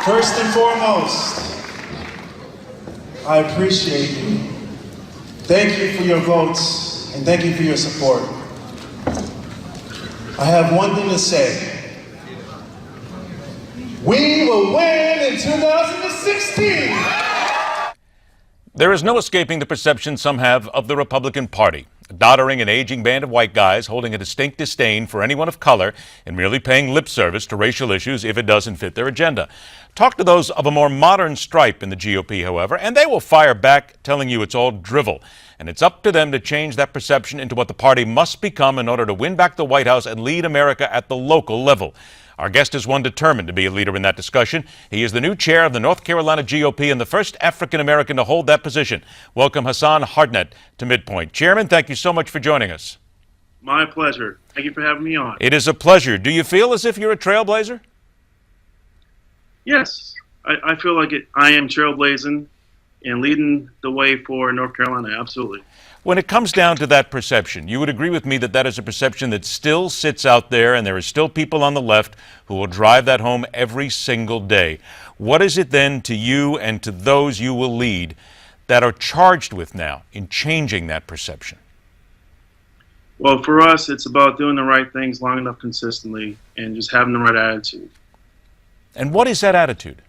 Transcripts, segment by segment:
First and foremost, I appreciate you. Thank you for your votes and thank you for your support. I have one thing to say. We will win in 2016! There is no escaping the perception some have of the Republican Party. A doddering and aging band of white guys holding a distinct disdain for anyone of color and merely paying lip service to racial issues if it doesn't fit their agenda. Talk to those of a more modern stripe in the GOP, however, and they will fire back telling you it's all drivel. And it's up to them to change that perception into what the party must become in order to win back the White House and lead America at the local level. Our guest is one determined to be a leader in that discussion. He is the new chair of the North Carolina GOP and the first African-American to hold that position. Welcome Hasan Harnett to MidPoint. Chairman, thank you so much for joining us. My pleasure. Thank you for having me on. It is a pleasure. Do you feel as if you're a trailblazer? Yes. I feel like I am trailblazing and leading the way for North Carolina, absolutely. When it comes down to that perception, you would agree with me that that is a perception that still sits out there and there are still people on the left who will drive that home every single day. What is it then to you and to those you will lead that are charged with now in changing that perception? Well, for us, it's about doing the right things long enough consistently and just having the right attitude. And what is that attitude?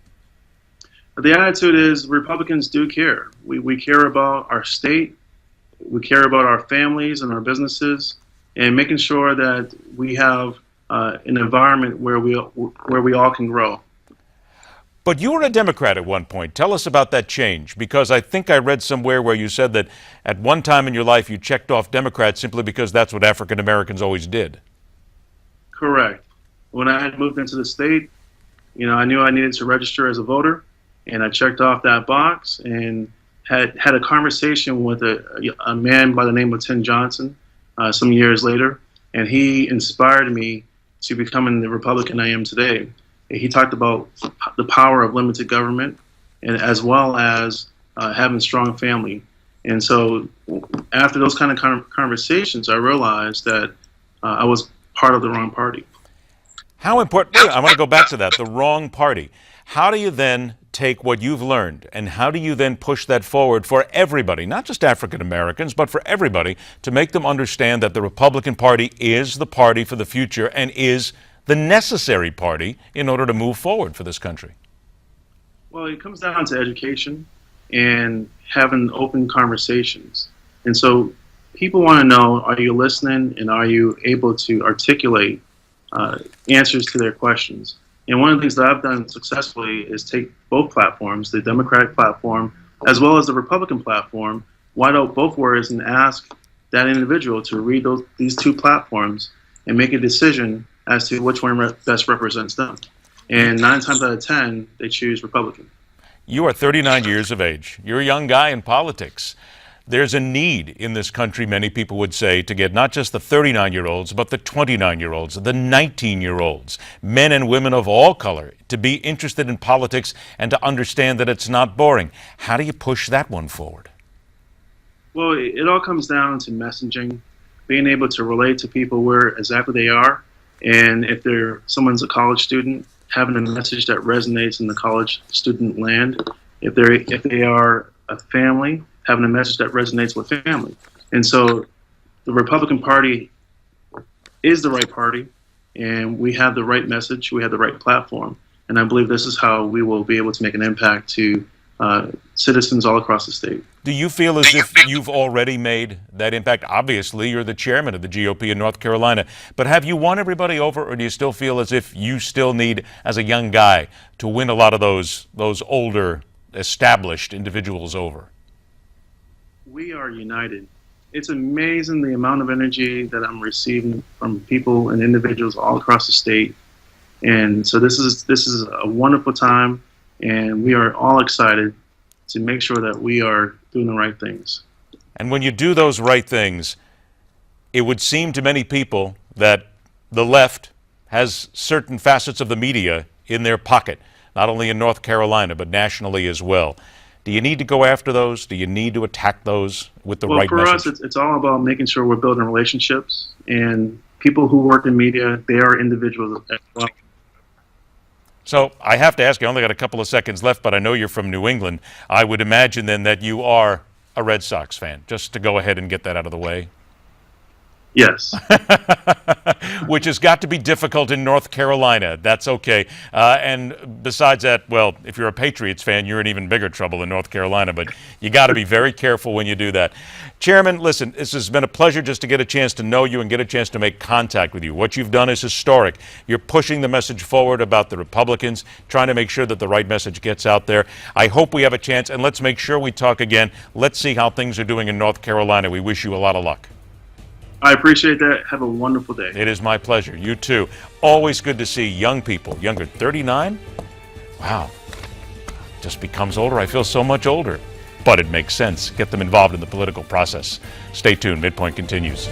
The attitude is Republicans do care. We care about our state. We care about our families and our businesses, and making sure that we have an environment where we all can grow. But you were a Democrat at one point. Tell us about that change, because I think I read somewhere where you said that at one time in your life you checked off Democrat simply because that's what African Americans always did. Correct. When I had moved into the state, I knew I needed to register as a voter, and I checked off that box and had a conversation with a man by the name of Tim Johnson some years later, and he inspired me to becoming the Republican I am today. He talked about the power of limited government, and as well as having strong family. And so after those kind of conversations, I realized that I was part of the wrong party. How important, I want to go back to that, the wrong party. How do you then take what you've learned and how do you then push that forward for everybody, not just African Americans, but for everybody, to make them understand that the Republican Party is the party for the future and is the necessary party in order to move forward for this country? Well, it comes down to education and having open conversations. And so people want to know, are you listening and are you able to articulate answers to their questions? And one of the things that I've done successfully is take both platforms, the Democratic platform as well as the Republican platform, wide out both words and ask that individual to read these two platforms and make a decision as to which one best represents them. And 9 times out of 10, they choose Republican. You are 39 years of age. You're a young guy in politics. There's a need in this country, many people would say, to get not just the 39-year-olds, but the 29-year-olds, the 19-year-olds, men and women of all color, to be interested in politics and to understand that it's not boring. How do you push that one forward? Well, it all comes down to messaging, being able to relate to people where exactly they are. And if someone's a college student, having a message that resonates in the college student land. If they are a family, having a message that resonates with family. And so the Republican Party is the right party, and we have the right message, we have the right platform. And I believe this is how we will be able to make an impact to citizens all across the state. Do you feel as if you've already made that impact? Obviously, you're the chairman of the GOP in North Carolina, but have you won everybody over, or do you still feel as if you still need, as a young guy, to win a lot of those older, established individuals over? We are united. It's amazing the amount of energy that I'm receiving from people and individuals all across the state. And so this is a wonderful time, and we are all excited to make sure that we are doing the right things. And when you do those right things, it would seem to many people that the left has certain facets of the media in their pocket, not only in North Carolina, but nationally as well. Do you need to go after those? Do you need to attack those with the right message? Well, for us, it's all about making sure we're building relationships. And people who work in media, they are individuals as well. So I have to ask you, I only got a couple of seconds left, but I know you're from New England. I would imagine then that you are a Red Sox fan, just to go ahead and get that out of the way. Yes. Which has got to be difficult in North Carolina. That's okay. And besides that, well, if you're a Patriots fan, you're in even bigger trouble in North Carolina. But you got to be very careful when you do that. Chairman, listen, this has been a pleasure just to get a chance to know you and get a chance to make contact with you. What you've done is historic. You're pushing the message forward about the Republicans, trying to make sure that the right message gets out there. I hope we have a chance, and let's make sure we talk again. Let's see how things are doing in North Carolina. We wish you a lot of luck. I appreciate that. Have a wonderful day. It is my pleasure. You too. Always good to see young people. Younger, 39? Wow. Just becomes older. I feel so much older. But it makes sense. Get them involved in the political process. Stay tuned. MidPoint continues.